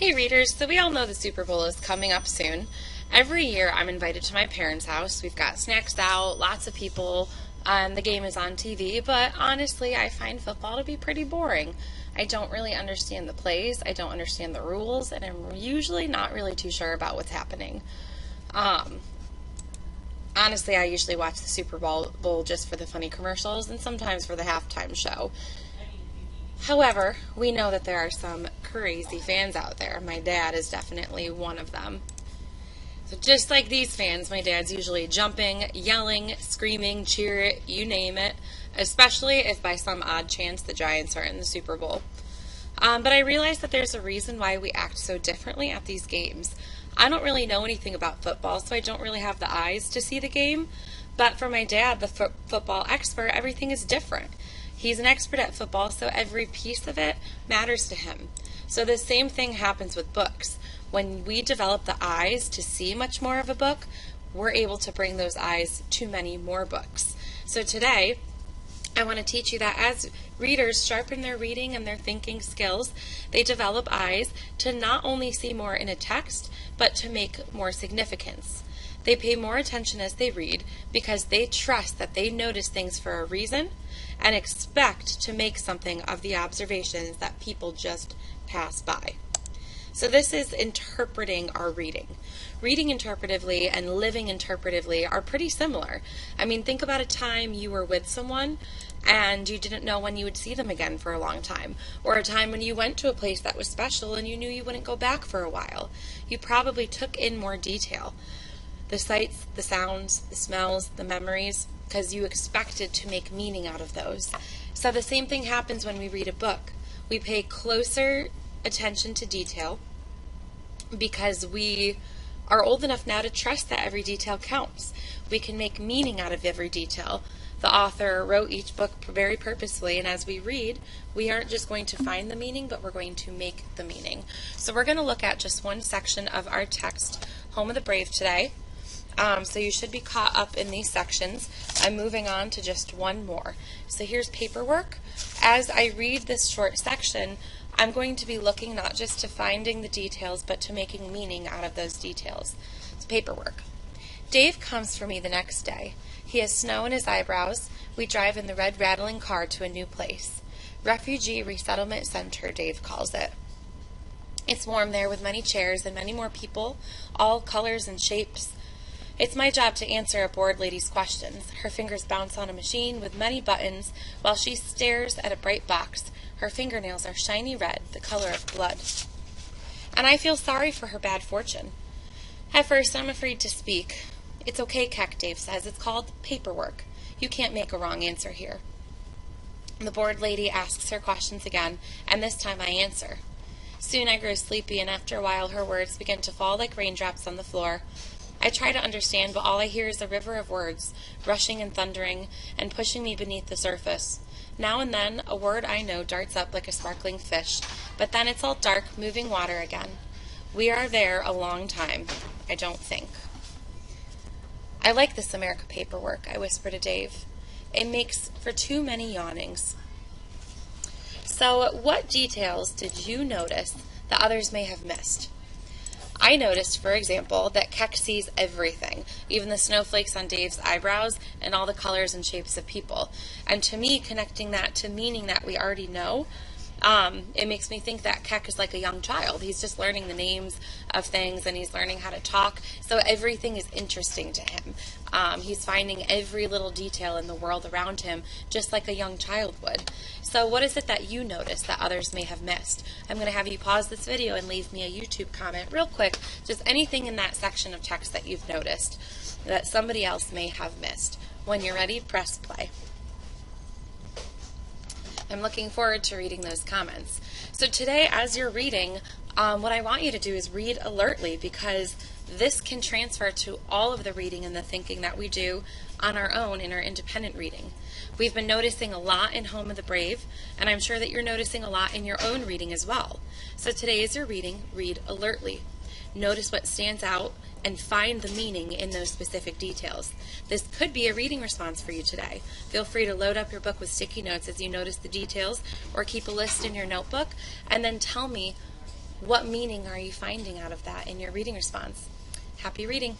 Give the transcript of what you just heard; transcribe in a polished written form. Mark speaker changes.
Speaker 1: Hey readers, so we all know the Super Bowl is coming up soon. Every year I'm invited to my parents' house. We've got snacks out, lots of people, and the game is on TV, but honestly I find football to be pretty boring. I don't really understand the plays, I don't understand the rules, and I'm usually not really too sure about what's happening. Um, Honestly, I usually watch the Super Bowl just for the funny commercials and sometimes for the halftime show. However, we know that there are some crazy fans out there. My dad is definitely one of them. So just like these fans, my dad's usually jumping, yelling, screaming, cheer it, you name it, especially if by some odd chance the Giants are in the Super Bowl. But I realize that there's a reason why we act so differently at these games. I don't really know anything about football, so I don't really have the eyes to see the game. But for my dad, the football expert, everything is different. He's an expert at football, so every piece of it matters to him. So the same thing happens with books. When we develop the eyes to see much more of a book, we're able to bring those eyes to many more books. So today, I want to teach you that as readers sharpen their reading and their thinking skills, they develop eyes to not only see more in a text, but to make more significance. They pay more attention as they read because they trust that they notice things for a reason and expect to make something of the observations that people just pass by. So this is interpreting our reading. Reading interpretively and living interpretively are pretty similar. I mean, think about a time you were with someone and you didn't know when you would see them again for a long time, or a time when you went to a place that was special and you knew you wouldn't go back for a while. You probably took in more detail. The sights, the sounds, the smells, the memories, because you expected to make meaning out of those. So the same thing happens when we read a book. We pay closer attention to detail because we are old enough now to trust that every detail counts. We can make meaning out of every detail. The author wrote each book very purposefully, and as we read, we aren't just going to find the meaning, but we're going to make the meaning. So we're going to look at just one section of our text, Home of the Brave, today. So you should be caught up in these sections. I'm moving on to just one more. So here's paperwork. As I read this short section, I'm going to be looking not just to finding the details, but to making meaning out of those details. It's paperwork. Dave comes for me the next day. He has snow in his eyebrows. We drive in the red rattling car to a new place. Refugee Resettlement Center, Dave calls it. It's warm there with many chairs and many more people, all colors and shapes. It's my job to answer a bored lady's questions. Her fingers bounce on a machine with many buttons while she stares at a bright box. Her fingernails are shiny red, the color of blood. And I feel sorry for her bad fortune. At first, I'm afraid to speak. It's okay, Keck, Dave says. It's called paperwork. You can't make a wrong answer here. The bored lady asks her questions again, and this time I answer. Soon I grow sleepy, and after a while her words begin to fall like raindrops on the floor. I try to understand, but all I hear is a river of words, rushing and thundering, and pushing me beneath the surface. Now and then, a word I know darts up like a sparkling fish, but then it's all dark, moving water again. We are there a long time, I don't think. I like this America paperwork, I whisper to Dave. It makes for too many yawnings. So, what details did you notice that others may have missed? I noticed, for example, that Keck sees everything, even the snowflakes on Dave's eyebrows and all the colors and shapes of people. And to me, connecting that to meaning that we already know, it makes me think that Keck is like a young child. He's just learning the names of things and he's learning how to talk, so everything is interesting to him. He's finding every little detail in the world around him just like a young child would. So what is it that you notice that others may have missed? I'm going to have you pause this video and leave me a YouTube comment real quick, just anything in that section of text that you've noticed that somebody else may have missed. When you're ready, press play. I'm looking forward to reading those comments. So today, as you're reading, what I want you to do is read alertly, because this can transfer to all of the reading and the thinking that we do on our own in our independent reading. We've been noticing a lot in Home of the Brave, and I'm sure that you're noticing a lot in your own reading as well. So today as you're reading, read alertly. Notice what stands out and find the meaning in those specific details. This could be a reading response for you today. Feel free to load up your book with sticky notes as you notice the details, or keep a list in your notebook, and then tell me What meaning are you finding out of that in your reading response? Happy reading!